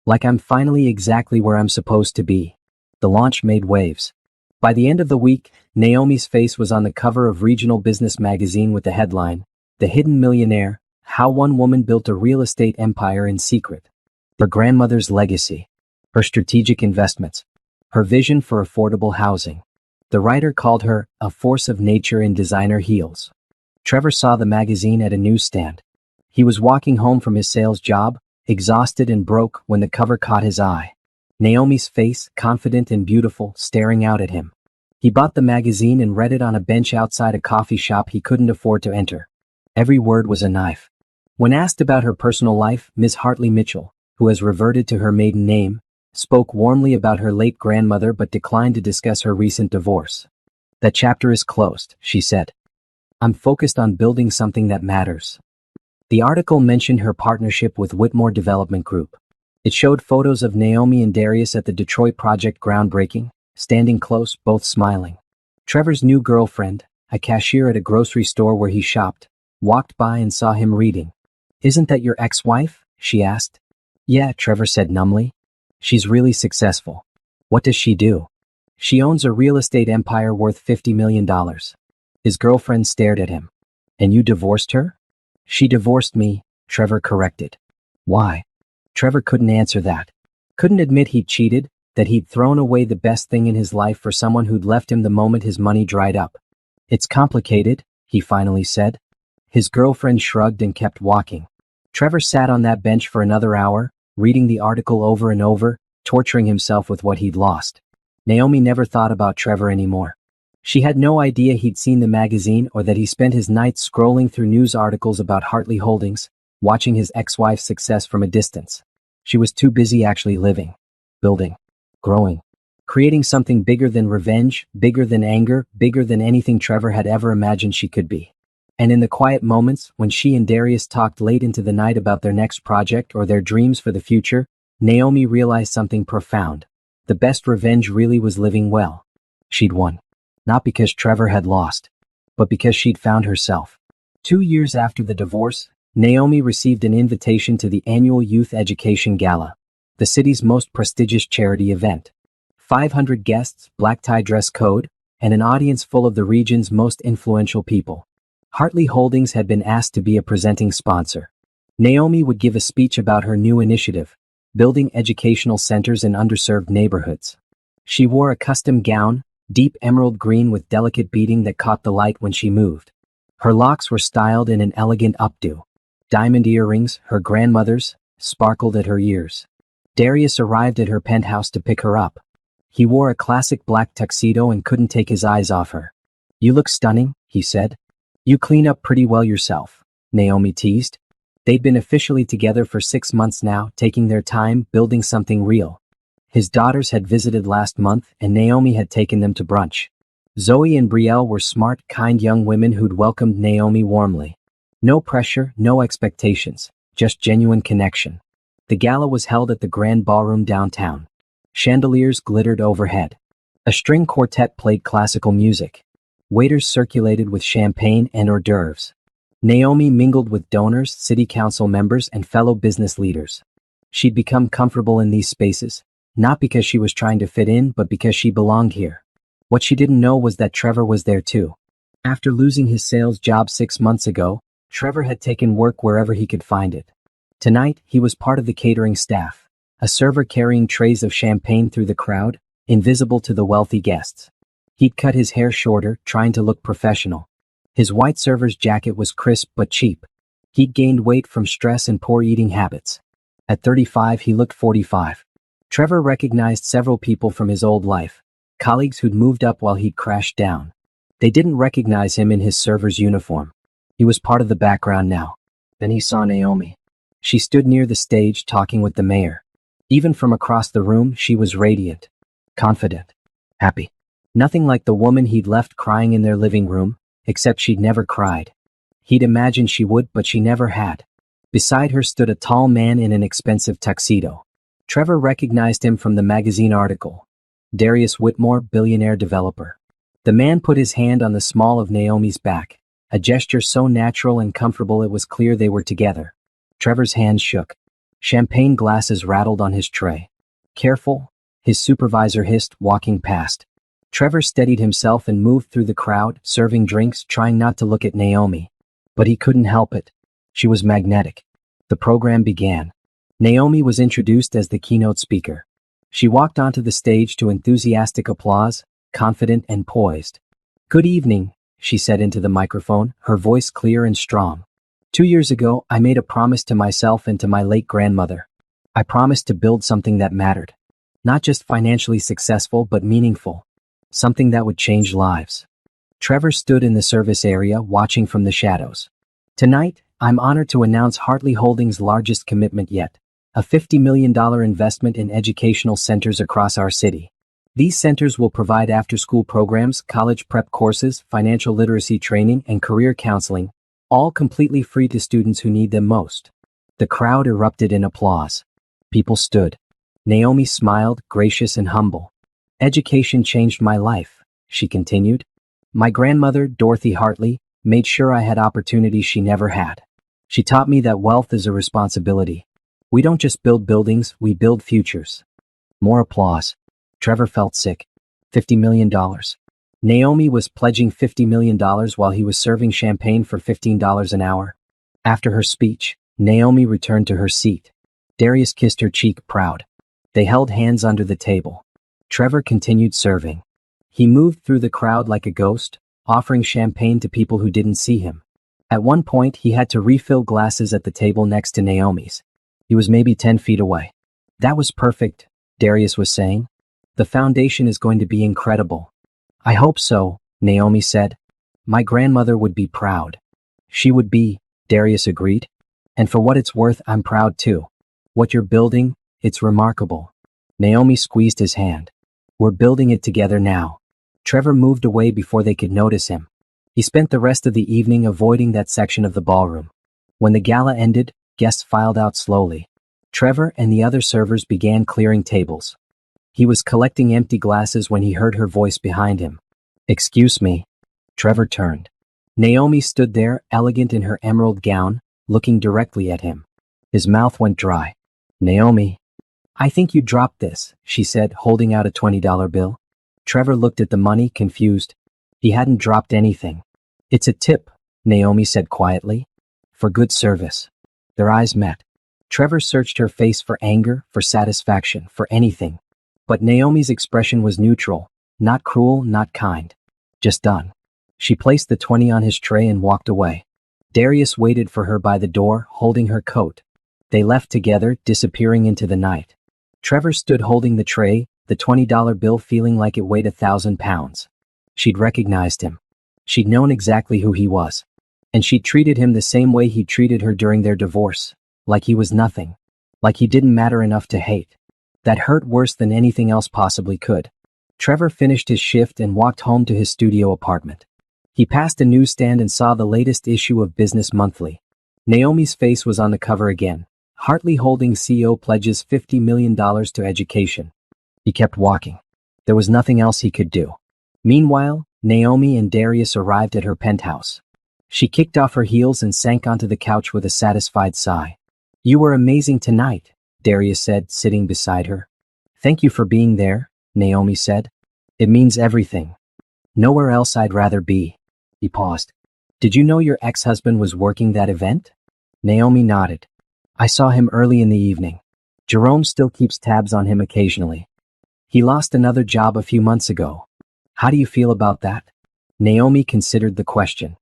"Like I'm finally exactly where I'm supposed to be." The launch made waves. By the end of the week, Naomi's face was on the cover of Regional Business magazine with the headline, "The Hidden Millionaire, How One Woman Built a Real Estate Empire in Secret." Her grandmother's legacy. Her strategic investments. Her vision for affordable housing. The writer called her a force of nature in designer heels. Trevor saw the magazine at a newsstand. He was walking home from his sales job, exhausted and broke, when the cover caught his eye. Naomi's face, confident and beautiful, staring out at him. He bought the magazine and read it on a bench outside a coffee shop he couldn't afford to enter. Every word was a knife. When asked about her personal life, Ms. Hartley Mitchell, who has reverted to her maiden name, spoke warmly about her late grandmother but declined to discuss her recent divorce. "That chapter is closed," she said. "I'm focused on building something that matters." The article mentioned her partnership with Whitmore Development Group. It showed photos of Naomi and Darius at the Detroit project groundbreaking, standing close, both smiling. Trevor's new girlfriend, a cashier at a grocery store where he shopped, walked by and saw him reading. "Isn't that your ex-wife?" she asked. "Yeah," Trevor said numbly. "She's really successful." "What does she do?" "She owns a real estate empire worth $50 million. His girlfriend stared at him. "And you divorced her?" "She divorced me," Trevor corrected. "Why?" Trevor couldn't answer that. Couldn't admit he'd cheated, that he'd thrown away the best thing in his life for someone who'd left him the moment his money dried up. "It's complicated," he finally said. His girlfriend shrugged and kept walking. Trevor sat on that bench for another hour, reading the article over and over, torturing himself with what he'd lost. Naomi never thought about Trevor anymore. She had no idea he'd seen the magazine or that he spent his nights scrolling through news articles about Hartley Holdings, watching his ex-wife's success from a distance. She was too busy actually living, building, growing, creating something bigger than revenge, bigger than anger, bigger than anything Trevor had ever imagined she could be. And in the quiet moments, when she and Darius talked late into the night about their next project or their dreams for the future, Naomi realized something profound. The best revenge really was living well. She'd won. Not because Trevor had lost, but because she'd found herself. 2 years after the divorce, Naomi received an invitation to the annual Youth Education Gala, the city's most prestigious charity event. 500 guests, black tie dress code, and an audience full of the region's most influential people. Hartley Holdings had been asked to be a presenting sponsor. Naomi would give a speech about her new initiative, building educational centers in underserved neighborhoods. She wore a custom gown, deep emerald green with delicate beading that caught the light when she moved. Her locks were styled in an elegant updo. Diamond earrings, her grandmother's, sparkled at her ears. Darius arrived at her penthouse to pick her up. He wore a classic black tuxedo and couldn't take his eyes off her. "You look stunning," he said. "You clean up pretty well yourself," Naomi teased. They'd been officially together for 6 months now, taking their time, building something real. His daughters had visited last month, and Naomi had taken them to brunch. Zoe and Brielle were smart, kind young women who'd welcomed Naomi warmly. No pressure, no expectations, just genuine connection. The gala was held at the Grand Ballroom downtown. Chandeliers glittered overhead. A string quartet played classical music. Waiters circulated with champagne and hors d'oeuvres. Naomi mingled with donors, city council members, and fellow business leaders. She'd become comfortable in these spaces, not because she was trying to fit in, but because she belonged here. What she didn't know was that Trevor was there too. After losing his sales job 6 months ago, Trevor had taken work wherever he could find it. Tonight, he was part of the catering staff, a server carrying trays of champagne through the crowd, invisible to the wealthy guests. He'd cut his hair shorter, trying to look professional. His white server's jacket was crisp but cheap. He'd gained weight from stress and poor eating habits. At 35, he looked 45. Trevor recognized several people from his old life, colleagues who'd moved up while he'd crashed down. They didn't recognize him in his server's uniform. He was part of the background now. Then he saw Naomi. She stood near the stage talking with the mayor. Even from across the room, she was radiant, confident, happy. Nothing like the woman he'd left crying in their living room, except she'd never cried. He'd imagined she would, but she never had. Beside her stood a tall man in an expensive tuxedo. Trevor recognized him from the magazine article. Darius Whitmore, billionaire developer. The man put his hand on the small of Naomi's back, a gesture so natural and comfortable it was clear they were together. Trevor's hand shook. Champagne glasses rattled on his tray. "Careful," his supervisor hissed, walking past. Trevor steadied himself and moved through the crowd, serving drinks, trying not to look at Naomi. But he couldn't help it. She was magnetic. The program began. Naomi was introduced as the keynote speaker. She walked onto the stage to enthusiastic applause, confident and poised. "Good evening," she said into the microphone, her voice clear and strong. 2 years ago, I made a promise to myself and to my late grandmother. I promised to build something that mattered. Not just financially successful, but meaningful. Something that would change lives. Trevor stood in the service area, watching from the shadows. "Tonight, I'm honored to announce Hartley Holdings' largest commitment yet, a $50 million investment in educational centers across our city. These centers will provide after-school programs, college prep courses, financial literacy training, and career counseling, all completely free to students who need them most." The crowd erupted in applause. People stood. Naomi smiled, gracious and humble. "Education changed my life," she continued. My grandmother, Dorothy Hartley, made sure I had opportunities she never had. She taught me that wealth is a responsibility. We don't just build buildings, we build futures. More applause. Trevor felt sick. $50 million. Naomi was pledging $50 million while he was serving champagne for $15 an hour. After her speech, Naomi returned to her seat. Darius kissed her cheek, proud. They held hands under the table. Trevor continued serving. He moved through the crowd like a ghost, offering champagne to people who didn't see him. At one point, he had to refill glasses at the table next to Naomi's. He was maybe 10 feet away. That was perfect, Darius was saying. The foundation is going to be incredible. I hope so, Naomi said. My grandmother would be proud. She would be, Darius agreed. And for what it's worth, I'm proud too. What you're building, it's remarkable. Naomi squeezed his hand. We're building it together now. Trevor moved away before they could notice him. He spent the rest of the evening avoiding that section of the ballroom. When the gala ended, guests filed out slowly. Trevor and the other servers began clearing tables. He was collecting empty glasses when he heard her voice behind him. Excuse me. Trevor turned. Naomi stood there, elegant in her emerald gown, looking directly at him. His mouth went dry. Naomi. I think you dropped this, she said, holding out a $20 bill. Trevor looked at the money, confused. He hadn't dropped anything. It's a tip, Naomi said quietly. For good service. Their eyes met. Trevor searched her face for anger, for satisfaction, for anything. But Naomi's expression was neutral, not cruel, not kind. Just done. She placed the 20 on his tray and walked away. Darius waited for her by the door, holding her coat. They left together, disappearing into the night. Trevor stood holding the tray, the $20 bill feeling like it weighed 1,000 pounds. She'd recognized him. She'd known exactly who he was. And she'd treated him the same way he treated her during their divorce. Like he was nothing. Like he didn't matter enough to hate. That hurt worse than anything else possibly could. Trevor finished his shift and walked home to his studio apartment. He passed a newsstand and saw the latest issue of Business Monthly. Naomi's face was on the cover again. Hartley Holdings CEO pledges $50 million to education. He kept walking. There was nothing else he could do. Meanwhile, Naomi and Darius arrived at her penthouse. She kicked off her heels and sank onto the couch with a satisfied sigh. You were amazing tonight, Darius said, sitting beside her. Thank you for being there, Naomi said. It means everything. Nowhere else I'd rather be. He paused. Did you know your ex-husband was working that event? Naomi nodded. I saw him early in the evening. Jerome still keeps tabs on him occasionally. He lost another job a few months ago. How do you feel about that? Naomi considered the question.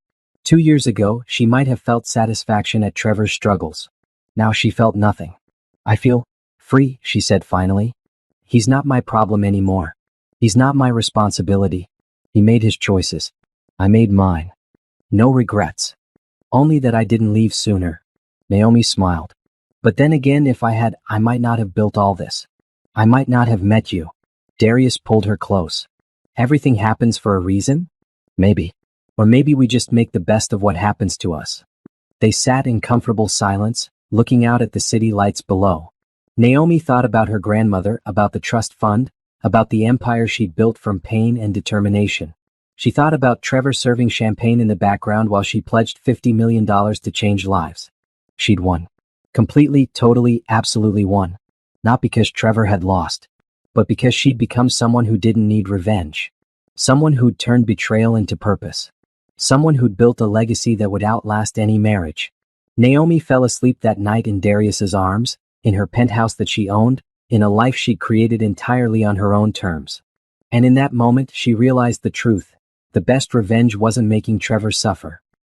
2 years ago, she might have felt satisfaction at Trevor's struggles. Now she felt nothing. I feel free, she said finally. He's not my problem anymore. He's not my responsibility. He made his choices. I made mine. No regrets. Only that I didn't leave sooner. Naomi smiled. But then again, if I had, I might not have built all this. I might not have met you. Darius pulled her close. Everything happens for a reason? Maybe. Or maybe we just make the best of what happens to us. They sat in comfortable silence, looking out at the city lights below. Naomi thought about her grandmother, about the trust fund, about the empire she'd built from pain and determination. She thought about Trevor serving champagne in the background while she pledged $50 million to change lives. She'd won. Completely, totally, absolutely won. Not because Trevor had lost, but because she'd become someone who didn't need revenge. Someone who'd turned betrayal into purpose. Someone who'd built a legacy that would outlast any marriage. Naomi fell asleep that night in Darius's arms, in her penthouse that she owned, in a life she'd created entirely on her own terms. And in that moment, she realized the truth. The best revenge wasn't making Trevor suffer.